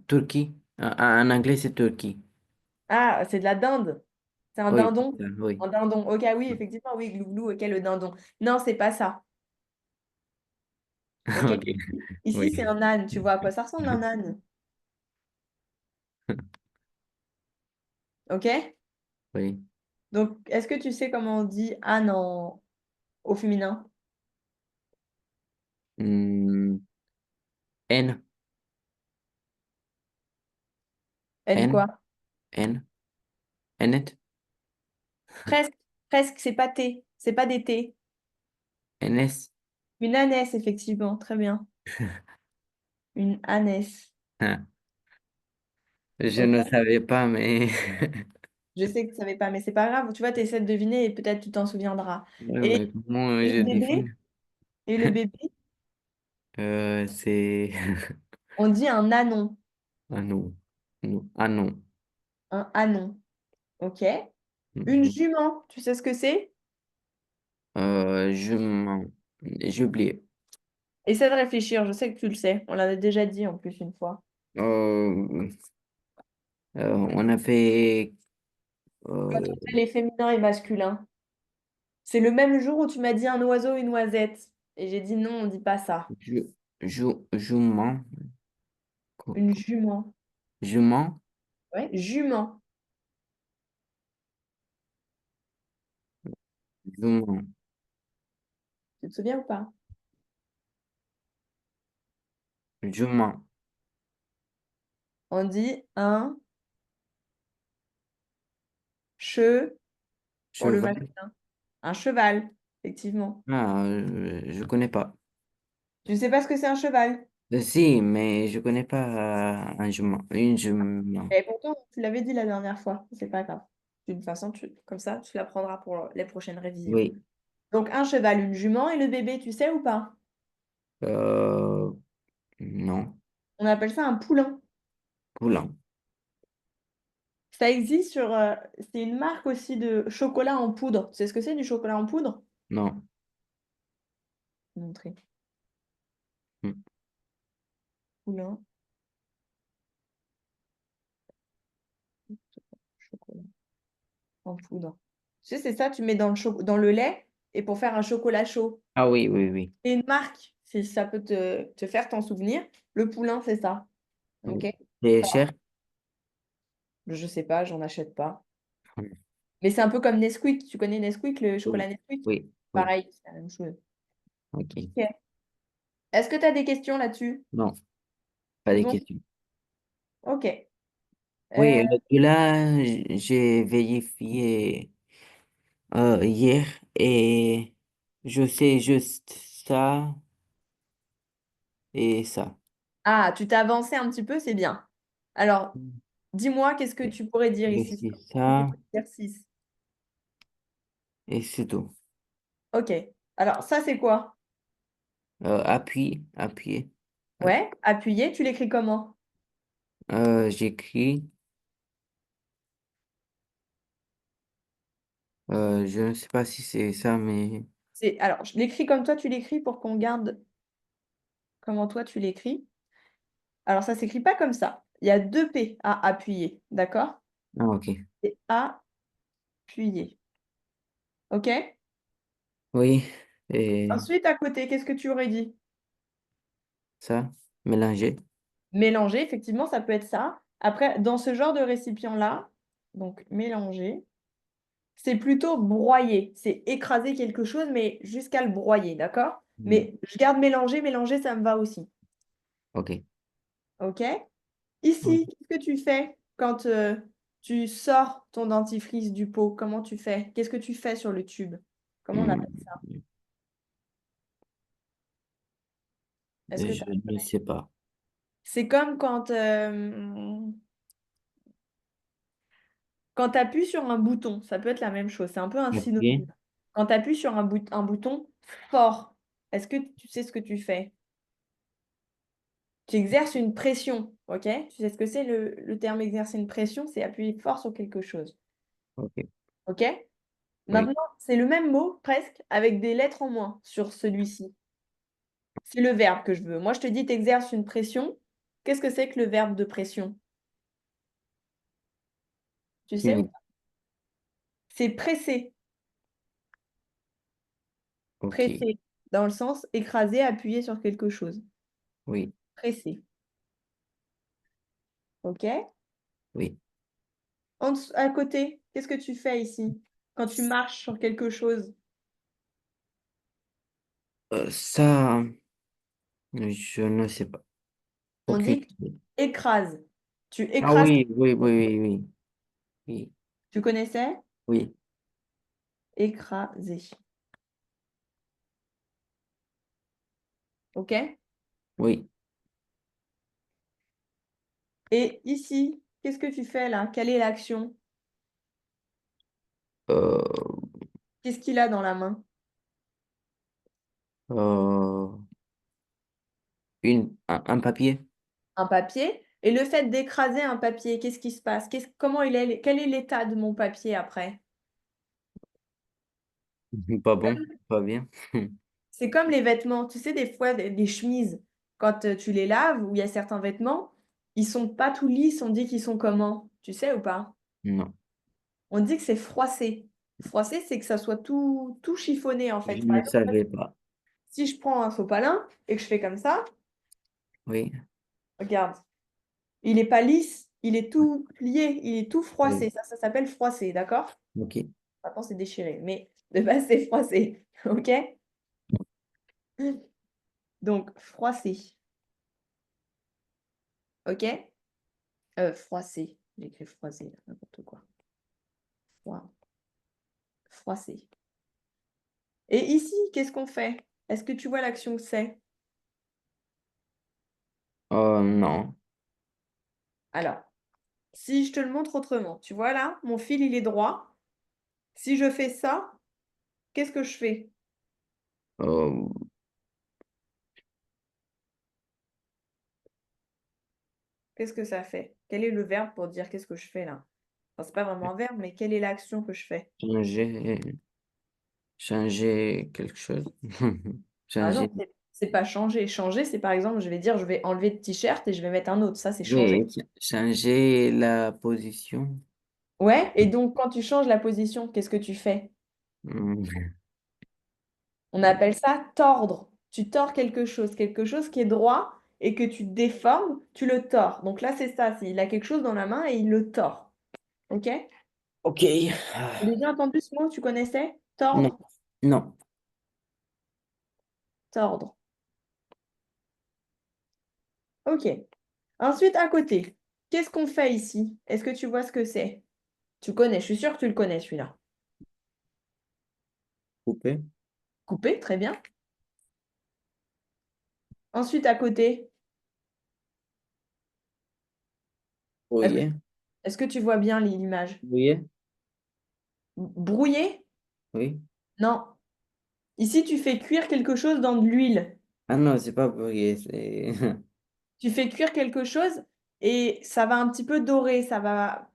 Turquie. En anglais, c'est Turquie. Ah, c'est de la dinde. C'est un Oui, dindon. oui. Un dindon. Ok, oui, effectivement, oui, glouglou, ok, le dindon. Non, c'est pas ça. Ok? Ok, Ici, c'est oui. un âne. Tu vois à quoi ça ressemble un âne? Ok? Oui. Donc, est-ce que tu sais comment on dit âne au féminin? Hmm, N. N N, quoi? N, N, Presque, presque, c'est pas T, c'est pas des T. NS. Une ânesse, effectivement, très bien. Une ânesse. Ah, je Ok. ne savais pas, mais Je sais que tu savais pas, mais c'est pas grave. Tu vois, tu essaies de deviner et peut-être tu t'en souviendras. ouais, Et, mais comment et je le bébé? devine? Et le bébé, C'est on dit un anon. ah non, non, ah non. Un anon. Ok. Une Mhm. jument, tu sais ce que c'est? Je m'en, j'ai oublié. Essaie de réfléchir, je sais que tu le sais. On l'avait déjà dit en plus une fois. Euh, on a fait Quand euh, on fait les féminins et masculins. C'est le même jour où tu m'as dit un oiseau, une oisette. Et j'ai dit non, on dit pas ça. je, jument, Une jument. jument, Ouais, jument. jument, Tu te souviens ou pas? jument, On dit un che pour le cheval. masculin. Un cheval, effectivement. Ah, je connais pas. Tu sais pas ce que c'est un cheval? Si, mais je connais pas un jument, une jument. Et pourtant, tu l'avais dit la dernière fois. C'est pas grave. D'une façon, comme ça, tu l'apprendras pour les prochaines révisions. Oui, Donc, un cheval, une jument et le bébé, tu sais ou pas? euh, non, On appelle ça un poulain. poulain, Ça existe sur. C'est une marque aussi de chocolat en poudre. Tu sais ce que c'est du chocolat en poudre? non. Je vais te montrer. Hmm. Poulain, chocolat en poudre. Tu sais, c'est ça, tu mets dans le lait et pour faire un chocolat chaud. Ah oui, oui, oui. C'est une marque, si ça peut te faire t'en souvenir. Le poulain, c'est ça. Oui. Ok? C'est cher? Je sais pas, j'en achète pas. Mais c'est un peu comme Nesquik. Tu connais Nesquik, le Oui, chocolat Nesquik? oui, oui. Pareil, c'est la même chose. Ok. Ok. Est-ce que tu as des questions là-dessus? Non, pas C'est de bon? questions. Ok. Oui, Euh, là, j'ai vérifié hier et je sais juste ça et ça. Ah, tu t'es avancé un petit peu, c'est bien. Alors, dis-moi, qu'est-ce que tu pourrais dire Je ici sais sur ça cet exercice? et c'est tout. Ok. Alors, ça, c'est quoi? Appuie, appuyer. Ouais, appuyer, tu l'écris comment? J'écris, je ne sais pas si c'est ça, mais Alors, je l'écris comme toi, tu l'écris pour qu'on garde comment toi, tu l'écris. Alors, ça s'écrit pas comme ça. Il y a deux P à appuyer, d'accord? ah, ok. Et appuyer. Ok? Oui, et Ensuite, à côté, qu'est-ce que tu aurais dit? ça, mélanger. Mélanger, effectivement, ça peut être ça. Après, dans ce genre de récipient-là, donc mélanger, c'est plutôt broyer. C'est écraser quelque chose, mais jusqu'à le broyer, d'accord? Hmm. Mais je garde mélanger, mélanger, ça me va aussi. Ok. Ok? Ok. Ici, qu'est-ce que tu fais quand tu sors ton dentifrice du pot? Comment tu fais? Qu'est-ce que tu fais sur le tube? Comment on Hmm. appelle ça? Est-ce que Je ne sais pas. c'est comme quand tu appuies sur un bouton, ça peut être la même chose, c'est un peu un Ok. synonyme. Quand tu appuies sur un bouton fort, est-ce que tu sais ce que tu fais? Tu exerces une pression, ok? Tu sais ce que c'est le terme exercer une pression, c'est appuyer fort sur quelque chose, Ok. ok? Oui. Maintenant, c'est le même mot presque avec des lettres en moins sur celui-ci. C'est le verbe que je veux. Moi, je te dis, tu exerces une pression. Qu'est-ce que c'est que le verbe de pression? Tu sais? Une- C'est presser. Ok. Presser, dans le sens écraser, appuyer sur quelque chose. Oui. Presser. OK? Oui. À côté, qu'est-ce que tu fais ici? Quand tu marches sur quelque chose, Ça, je ne sais pas. on Aucune dit que tu idée. écrases. Tu Ah écrases, oui, oui, oui, oui, oui, oui, tu connaissais? oui, Écraser. OK? oui. Et ici, qu'est-ce que tu fais là? Quelle est l'action? Euh, Qu'est-ce qu'il a dans la main? euh, un papier? Un papier. Et le fait d'écraser un papier, qu'est-ce qui se passe? Comment il est, quel est l'état de mon papier après? Pas bon, pas bien. C'est comme les vêtements. Tu sais, des fois, des chemises, quand tu les laves, ou il y a certains vêtements, ils sont pas tout lisses, on dit qu'ils sont comment? Tu sais ou pas? Non, On dit que c'est froissé. Froissé, c'est que ça soit tout chiffonné en je fait. Par ne exemple, savais pas. si je prends un sopalin et que je fais comme ça, Oui, regarde, il n'est pas lisse, il est tout plié, il est tout oui, froissé. Ça s'appelle froissé, d'accord? ok, Maintenant, c'est déchiré, mais de base, c'est froissé. OK? Donc, froissé. OK? Froissé. J'ai écrit froissé, là, n'importe quoi. Froid. Froissé. Et ici, qu'est-ce qu'on fait? Est-ce que tu vois l'action que c'est? non, Alors, si je te le montre autrement, tu vois là, mon fil, il est droit. Si je fais ça, qu'est-ce que je fais? euh, Qu'est-ce que ça fait? Quel est le verbe pour dire qu'est-ce que je fais là? Enfin, c'est pas vraiment un verbe, mais quelle est l'action que je fais? changer, changer quelque chose. Ah non, Changer, c'est pas changer. Changer, c'est par exemple, je vais dire, je vais enlever le t-shirt et je vais mettre un autre. Ça, c'est changer. oui, changer la position. Ouais, et donc quand tu changes la position, qu'est-ce que tu fais? Hmm, On appelle ça tordre. Tu tords quelque chose qui est droit et que tu déformes, tu le tords. Donc là, c'est ça. Il a quelque chose dans la main et il le tord. OK? ok. T'as déjà entendu ce mot? Tu connaissais? Non, Tordre. non. Tordre. OK. Ensuite, à côté, qu'est-ce qu'on fait ici? Est-ce que tu vois ce que c'est? Tu connais, je suis sûre que tu le connais, celui-là. Couper. Couper, très bien. Ensuite, à côté, est-ce que, Brouiller. est-ce que tu vois bien l'image? Brouiller. Brouiller? Oui. Non. Ici, tu fais cuire quelque chose dans de l'huile. Ah non, c'est pas brouiller, c'est... Tu fais cuire quelque chose et ça va un petit peu dorer. Ça va.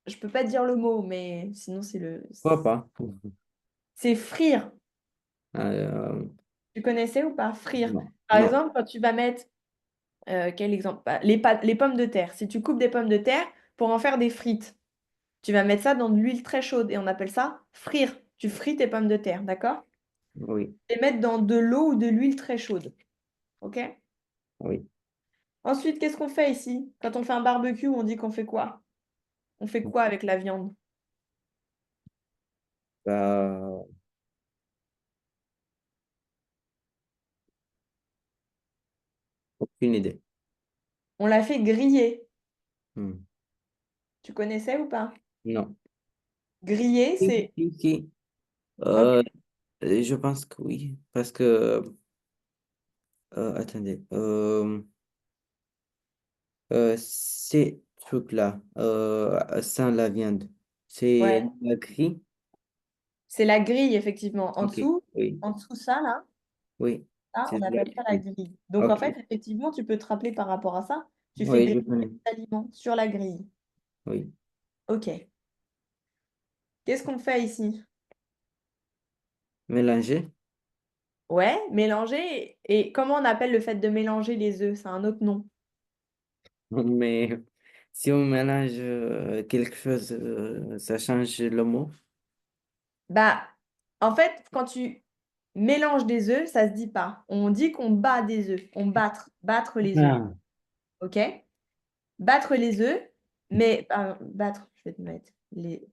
Je peux pas dire le mot, mais sinon, Pourquoi pas? c'est frire. Euh, Tu connaissais ou pas? Frire. non, Par non. exemple, quand tu vas mettre. Quel exemple? Bah, les pommes de terre. Si tu coupes des pommes de terre pour en faire des frites, tu vas mettre ça dans de l'huile très chaude et on appelle ça frire. Tu frites tes pommes de terre, d'accord? Oui, Et mettre dans de l'eau ou de l'huile très chaude. OK? oui. Ensuite, qu'est-ce qu'on fait ici? Quand on fait un barbecue, on dit qu'on fait quoi? On fait quoi avec la viande? Euh, aucune idée. On la fait griller. Hmm. Tu connaissais ou pas? Non. Griller, Si, c'est. si, si. Ok. Euh, je pense que oui, parce que, attendez, ces trucs-là, sans la viande, c'est Ouais. la grille? C'est la grille, effectivement. Ok, oui, En dessous ça, là, oui, ça, c'est on la appelle ça la grille. grille. Donc, en Ok, fait, effectivement, tu peux te rappeler par rapport à ça. Tu fais oui, je griller connais, des aliments sur la grille. oui. OK. Qu'est-ce qu'on fait ici? Mélanger, Ouais, mélanger. Et comment on appelle le fait de mélanger les œufs? C'est un autre nom. mais si on mélange quelque chose, ça change le mot. Bah, en fait, quand tu mélanges des œufs, ça se dit pas. On dit qu'on bat des œufs. Battre les œufs. Ah. OK? Battre les œufs, mais battre, je vais te mettre les.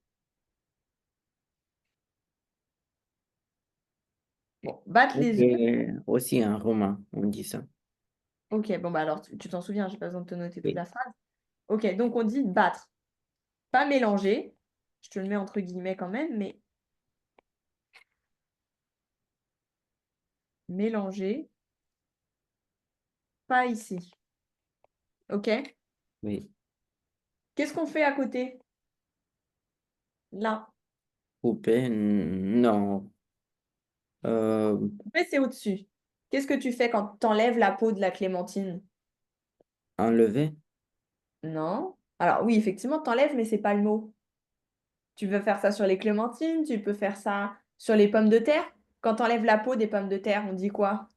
Bon, battre Ok, les œufs. aussi un roman, on dit ça. Ok, bon, bah alors tu t'en souviens, j'ai pas besoin de te noter toute Oui, la phrase. Ok, donc on dit battre. Pas mélanger. Je te le mets entre guillemets quand même, mais mélanger, pas ici. Ok? Oui. Qu'est-ce qu'on fait à côté? Là. Couper, non. Couper, c'est au-dessus. Qu'est-ce que tu fais quand tu enlèves la peau de la clémentine? Enlever? Non. Alors oui, effectivement, t'enlèves, mais c'est pas le mot. Tu veux faire ça sur les clémentines, tu peux faire ça sur les pommes de terre. Quand t'enlèves la peau des pommes de terre, on dit quoi?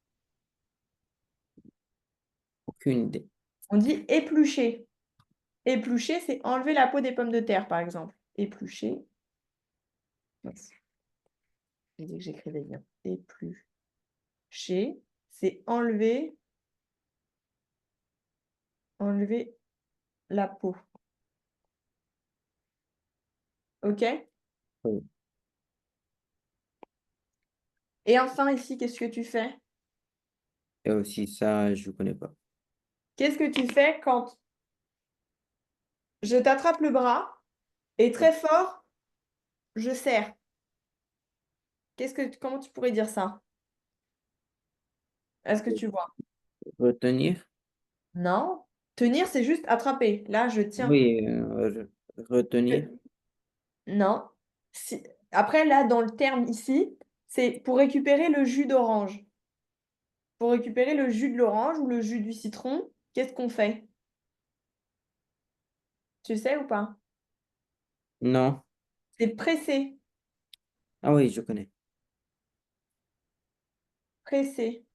Aucune idée. On dit éplucher. Éplucher, c'est enlever la peau des pommes de terre, par exemple. Éplucher. Mince, j'ai dit que j'écrivais bien. Éplucher, c'est enlever la peau. OK? Oui. Et enfin, ici, qu'est-ce que tu fais? Et aussi ça, je connais pas. Qu'est-ce que tu fais quand je t'attrape le bras et très fort, je serre? Comment tu pourrais dire ça? Est-ce que tu vois? Retenir? Non. Tenir, c'est juste attraper. Là, je tiens. Oui, retenir. Je- Non. Si... Après, là, dans le terme ici, c'est pour récupérer le jus d'orange. Pour récupérer le jus de l'orange ou le jus du citron, qu'est-ce qu'on fait? Tu sais ou pas? Non. C'est presser. Ah oui, je connais. Presser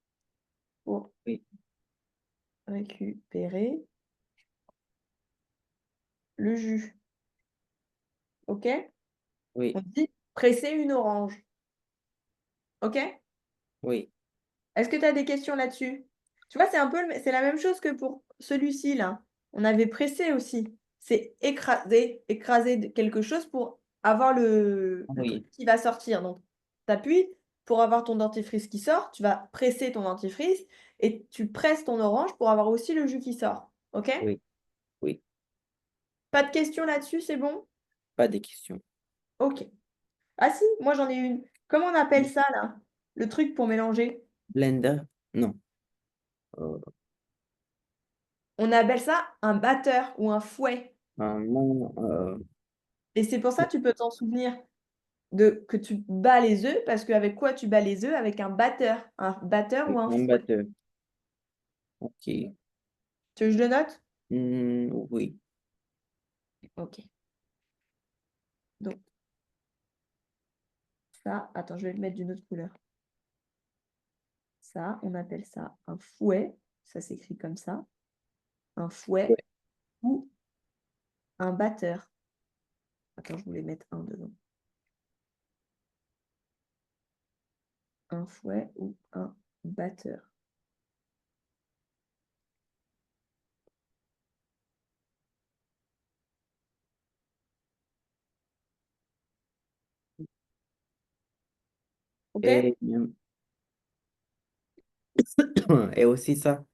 pour Oui, récupérer le jus. OK? On oui, dit presser une orange. OK? oui, Est-ce que tu as des questions là-dessus? Tu vois, c'est la même chose que pour celui-ci là. On avait pressé aussi. C'est écraser quelque chose pour avoir le truc oui, qui va sortir. Donc, tu appuies pour avoir ton dentifrice qui sort, tu vas presser ton dentifrice et tu presses ton orange pour avoir aussi le jus qui sort. OK? oui, oui. Pas de questions là-dessus, c'est bon? Pas de questions. OK. Ah si, moi j'en ai une. Comment on appelle ça là? Le truc pour mélanger? Blender? Non. Euh, On appelle ça un batteur ou un fouet. non, Et c'est pour ça que tu peux t'en souvenir que tu bats les œufs, parce qu'avec quoi tu bats les œufs? Avec un batteur ou un un fouet. batteur. Ok. Tu veux que je le note? Oui. Ok. Donc ça, attends, je vais le mettre d'une autre couleur. Ça, on appelle ça un fouet. Ça s'écrit comme ça. Un Ouais. fouet ou un batteur. Attends, je voulais mettre un dedans. Un fouet ou un batteur. Ok? Et, et aussi ça,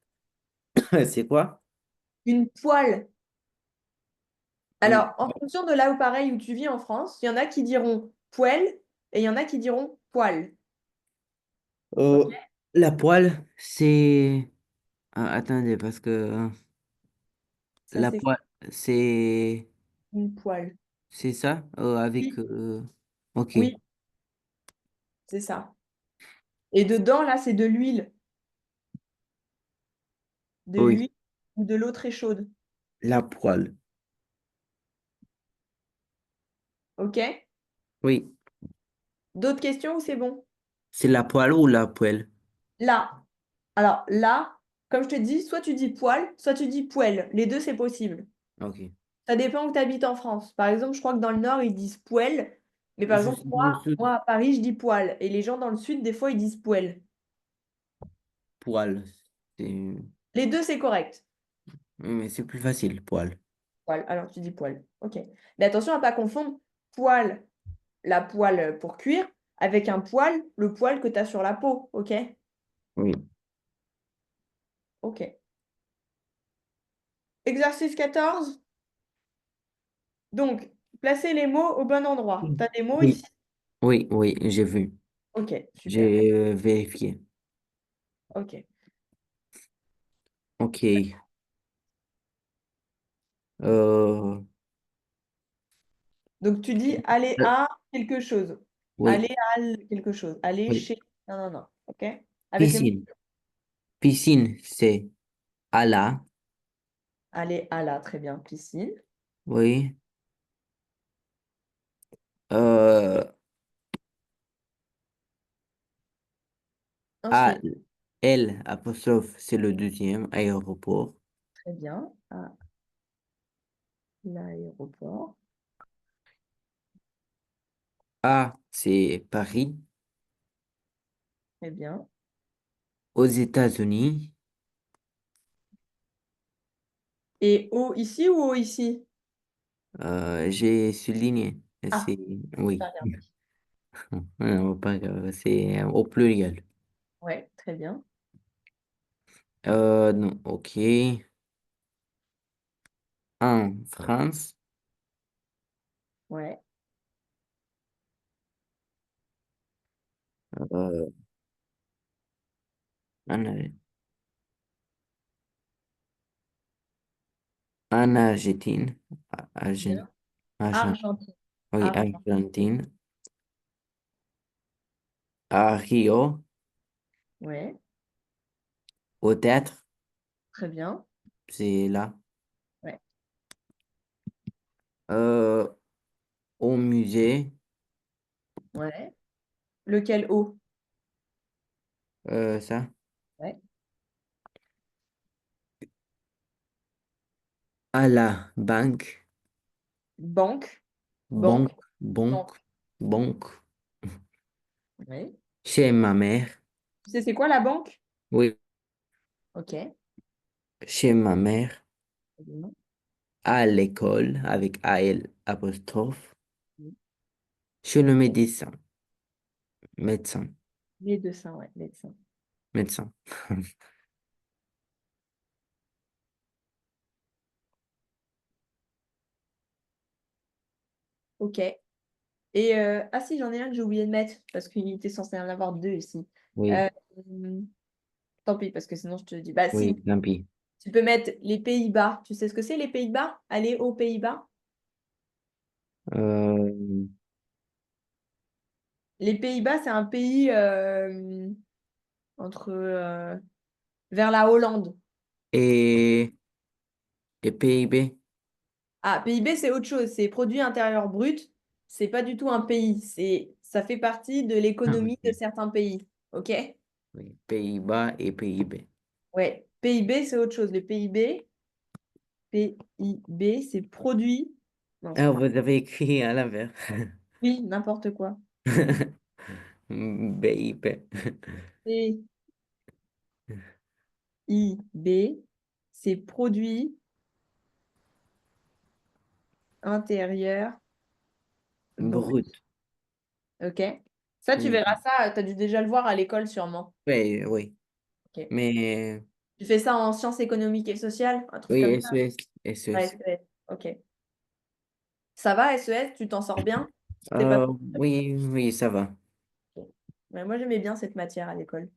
c'est quoi? Une poêle. Une- Alors, en fonction de là où pareil où tu vis en France, il y en a qui diront poêle et il y en a qui diront poêle. Ok? Euh, la poêle, c'est... Ah, attendez, parce que Ça, la c'est poêle, c'est... une poêle. C'est ça? Avec... Oui, ok. oui, c'est ça. Et dedans, là, c'est de l'huile. De Oui, l'huile ou de l'eau très chaude. la poêle. OK? Oui. D'autres questions ou c'est bon? C'est la poêle ou la poêle? Là. Alors, là, comme je te dis, soit tu dis poêle, soit tu dis poêle. Les deux, c'est possible. Ok. Ça dépend où tu habites en France. Par exemple, je crois que dans le Nord, ils disent poêle. Mais par Je exemple, suis moi, dans le sud. moi, à Paris, je dis poêle. Et les gens dans le Sud, des fois, ils disent poêle. Poêle. C'est... Les deux, c'est correct. Mais c'est plus facile, poêle. Poêle. Alors, tu dis poêle. OK. Mais attention à ne pas confondre poêle, la poêle pour cuire, avec un poêle, le poêle que tu as sur la peau. OK? Oui. OK. Exercice 14. Donc, placez les mots au bon endroit. Tu as des mots Oui, ici? oui, oui, j'ai vu. Ok, super. J'ai vérifié. Ok. OK. Euh, Donc, tu dis aller euh, à quelque chose. oui, Aller à quelque chose. Aller oui. chez. Non, non, non. Ok? Avec les mots. Piscine. Piscine, c'est à la. Aller à la. Très bien. Piscine. Oui. Euh, à Ensuite, L, apostrophe, c'est le deuxième aéroport. très bien. À l'aéroport. A, c'est Paris. Très bien. Aux États-Unis, Et O ici ou O ici? j'ai souligné. Ah, C'est, oui. super bien. Non, pas grave, c'est au pluriel. Ouais, très bien. Non, OK. En France, Ouais, euh, en, en Argentine, Argentine, bien. Argentine, Argentine. oui, Argentine. Argentine, à Rio, Ouais, au théâtre, très bien. c'est là, Ouais, euh, au musée, ouais. Lequel O? ça, Ouais. à la banque, Banque. banque, Banque. banque, Banque. banque, Ouais. chez ma mère, Tu sais, c'est quoi la banque? oui, Ok. chez ma mère, Très bien. à l'école, avec AL apostrophe, chez le médecin, médecin, Médecin, ouais, médecin. médecin. Ok. Et ah si, j'en ai un que j'ai oublié de mettre parce qu'il était censé en avoir deux ici. Oui, Euh, Tant pis, parce que sinon je te dis. Bah si, oui, tant pis. tu peux mettre les Pays-Bas. Tu sais ce que c'est les Pays-Bas? Aller aux Pays-Bas. Euh, Les Pays-Bas, c'est un pays entre vers la Hollande. et, et PIB? Ah, PIB, c'est autre chose. C'est produit intérieur brut. C'est pas du tout un pays. Ça fait partie de Ah, l'économie de ok. certains pays. OK? Oui, Pays-Bas et PIB. Ouais. PIB, c'est autre chose. Le PIB, c'est produit. Non, Ah, vous avez écrit à l'envers. oui, n'importe quoi. BIP. PIB, c'est produit intérieur brut. Brut. OK? Ça, tu Oui, verras ça. Tu as dû déjà le voir à l'école, sûrement. oui, oui. OK. Mais Tu fais ça en sciences économiques et sociales, un truc oui, comme ça? SES, Ouais, SES. SES. OK. Ça va, SES? Tu t'en sors bien? C'est pas trop. Oui, oui, ça va. Ok. Ouais, moi, j'aimais bien cette matière à l'école.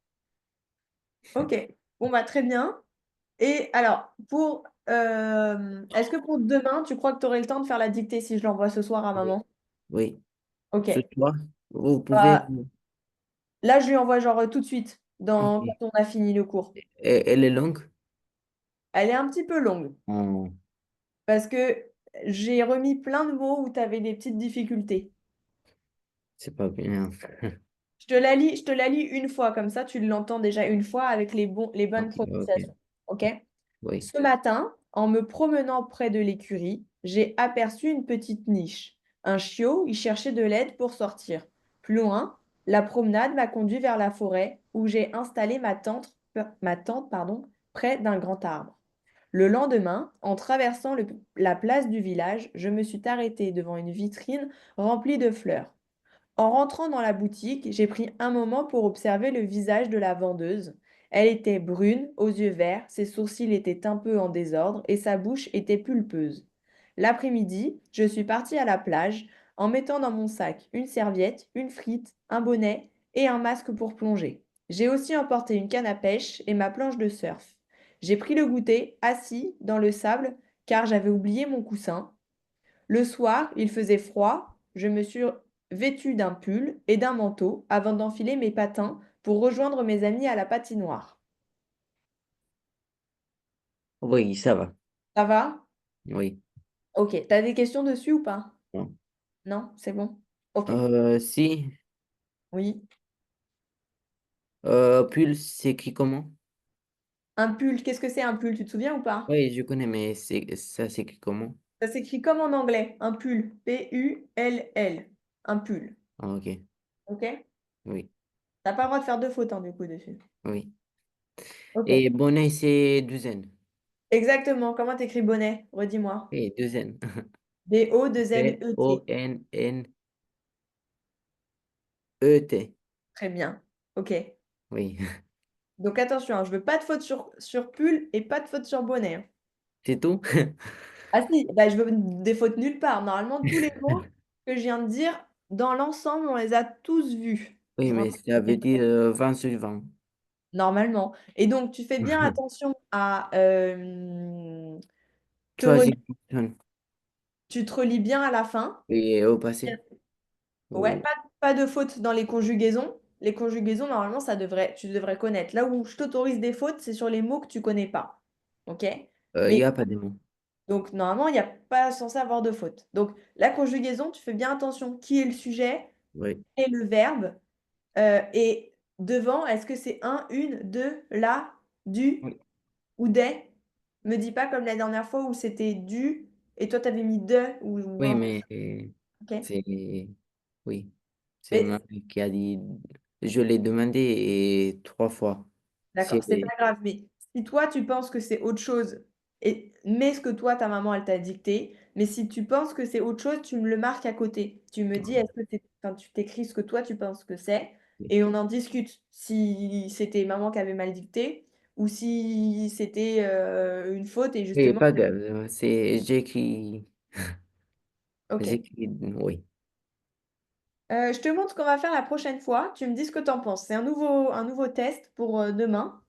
Ok. Bon, bah, très bien. Et alors, est-ce que pour demain, tu crois que tu aurais le temps de faire la dictée si je l'envoie ce soir à Oui. maman? Oui. Ce Ok. soir, vous pouvez. Bah, là, je lui envoie genre tout de suite, quand Ok. on a fini le cours. Elle est longue? Elle est un petit peu longue Oh, parce que j'ai remis plein de mots où tu avais des petites difficultés. c'est pas bien. Je te la lis une fois, comme ça tu l'entends déjà une fois avec les bonnes Ok, ok. prononciations. OK? Oui. Ce matin, en me promenant près de l'écurie, j'ai aperçu une petite niche. Un chiot y cherchait de l'aide pour sortir. Plus loin, la promenade m'a conduit vers la forêt où j'ai installé ma tente, pardon, près d'un grand arbre. Le lendemain, en traversant la place du village, je me suis arrêtée devant une vitrine remplie de fleurs. En rentrant dans la boutique, j'ai pris un moment pour observer le visage de la vendeuse. Elle était brune, aux yeux verts, ses sourcils étaient un peu en désordre et sa bouche était pulpeuse. L'après-midi, je suis partie à la plage en mettant dans mon sac une serviette, une frite, un bonnet et un masque pour plonger. J'ai aussi emporté une canne à pêche et ma planche de surf. J'ai pris le goûter assis dans le sable car j'avais oublié mon coussin. Le soir, il faisait froid. Je me suis vêtue d'un pull et d'un manteau avant d'enfiler mes patins pour rejoindre mes amis à la patinoire. Oui, ça va. Ça va? Oui. Ok. T'as des questions dessus ou pas? Bon. Non, c'est bon. Ok. Si, Oui. pull, c'est qui comment? Un pull, qu'est-ce que c'est un pull? Tu te souviens ou pas? Oui, je connais, mais ça s'écrit comment? Ça s'écrit comme en anglais. Un pull. P-U-L-L. Un pull. Ah, ok. Ok? Oui, T'as pas le droit de faire deux fautes hein, du coup dessus. oui. Ok. Et bonnet, c'est douzaine. Exactement. Comment t'écris bonnet? Redis-moi. Oui, douzaine. B-O-2-N-E-T. Bonnet. Très bien. Ok. Oui, Donc attention, hein, je veux pas de faute sur pull et pas de faute sur bonnet, hein. c'est tout? Ah si, bah, je veux des fautes nulle part. Normalement, tous les mots que je viens de dire, dans l'ensemble, on les a tous vus. Oui, Je mais rentre ça veut dire 20 sur 20. normalement. Et donc, tu fais bien attention à te Choisir relire. une personne. Tu te relis bien à la fin. Et au passé? Ouais, Ou- pas de fautes dans les conjugaisons. Les conjugaisons, normalement, tu devrais connaître. Là où je t'autorise des fautes, c'est sur les mots que tu connais pas. OK? Il n'y Mais a pas de mots. donc, normalement, il n'y a pas censé avoir de faute. Donc, la conjugaison, tu fais bien attention. Qui est le sujet Oui, et le verbe. Et devant, est-ce que c'est un, une, deux, la, du oui, ou des? Me dis pas comme la dernière fois où c'était du et toi, tu avais mis de ou oui, un. mais OK? c'est... Oui, c'est Mais moi qui a dit... Je l'ai demandé et 3 fois. d'accord, C'est... c'est pas grave. Mais si toi, tu penses que c'est autre chose, et mets ce que toi, ta maman, elle t'a dicté. Mais si tu penses que c'est autre chose, tu me le marques à côté. Tu me dis, est-ce que enfin, tu t'écris ce que toi, tu penses que c'est, et on en discute. Si c'était maman qui avait mal dicté, ou si c'était une faute, et Oui, justement, pas grave. C'est... J'écris... ok. J'écris... Oui. Je te montre ce qu'on va faire la prochaine fois. Tu me dis ce que tu en penses. C'est un nouveau test pour demain.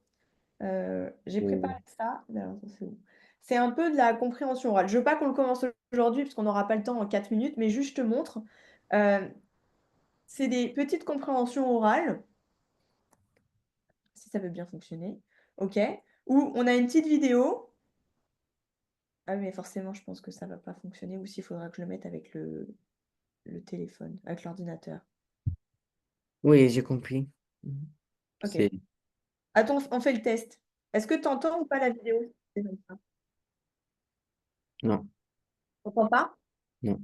J'ai préparé Ou- ça. Mais alors, attends, c'est où? C'est un peu de la compréhension orale. Je veux pas qu'on le commence aujourd'hui parce qu'on n'aura pas le temps en 4 minutes, mais juste je te montre. Euh, c'est des petites compréhensions orales, si ça veut bien fonctionner. OK? Où on a une petite vidéo. Ah oui, mais forcément, je pense que ça va pas fonctionner. Ou s'il faudra que je le mette avec le téléphone, avec l'ordinateur. Oui, j'ai compris. OK. C'est... Attends, on fait le test. Est-ce que tu entends ou pas la vidéo? Non, T'entends pas? non.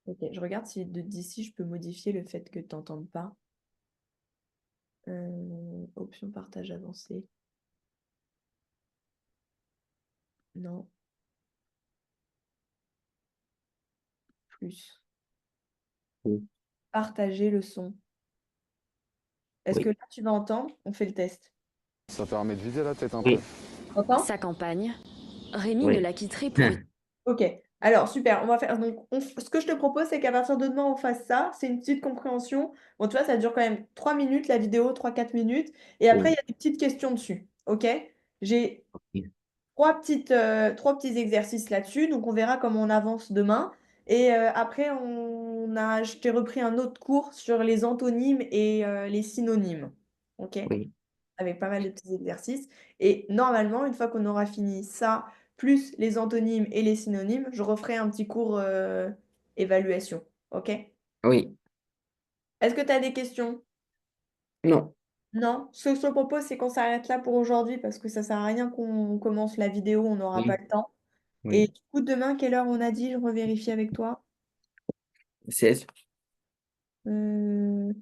Ok, je regarde si d'ici je peux modifier le fait que tu n'entendes pas. Option partage avancé. Non, plus. Oui. Partager le son. Est-ce que Oui. là tu vas entendre? On fait le test. Ça permet de vider la tête un peu. Oui. T'entends? Sa campagne, Rémi ne Oui. la quitterait pour Ok. Alors, super. On va faire. Donc, ce que je te propose, c'est qu'à partir de demain, on fasse ça. C'est une petite compréhension. Bon, tu vois, ça dure quand même 3 minutes, la vidéo, 3 4 minutes. Et après, il Oui. y a des petites questions dessus. Ok? J'ai Ok. trois petits exercices là-dessus, donc on verra comment on avance demain. Et après, je t'ai repris un autre cours sur les antonymes et les synonymes, ok? Oui. Avec pas mal de petits exercices. Et normalement, une fois qu'on aura fini ça, plus les antonymes et les synonymes, je referai un petit cours évaluation, ok? Oui. Est-ce que tu as des questions? Non. Non? Ce que je te propose, c'est qu'on s'arrête là pour aujourd'hui parce que ça sert à rien qu'on commence la vidéo, on n'aura pas Oui. le temps. Et Oui. du coup, demain, quelle heure on a dit? Je revérifie avec toi. 16. Euh,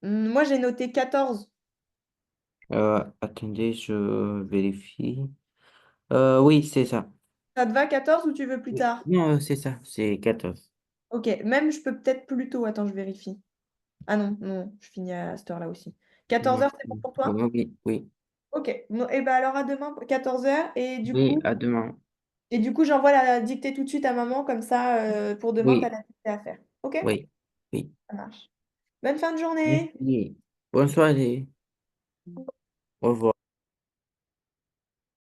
Moi, j'ai noté 14. Attendez, je vérifie. Oui, c'est ça. Ça te va 14 ou tu veux plus Oui. tard? Non, c'est ça. C'est 14. Ok, même je peux peut-être plus tôt. Attends, je vérifie. Ah non, non, je finis à cette heure-là aussi. 14 Non. heures, c'est bon pour toi? Oui. Oui. Ok. Non, et ben alors à demain, 14h. Oui, à demain. Et du coup, j'envoie la dictée tout de suite à maman, comme ça, pour demain, tu as Oui, la dictée à faire. Ok? oui, oui. Ça marche. Bonne fin de journée. Merci. Bonne soirée. Au revoir.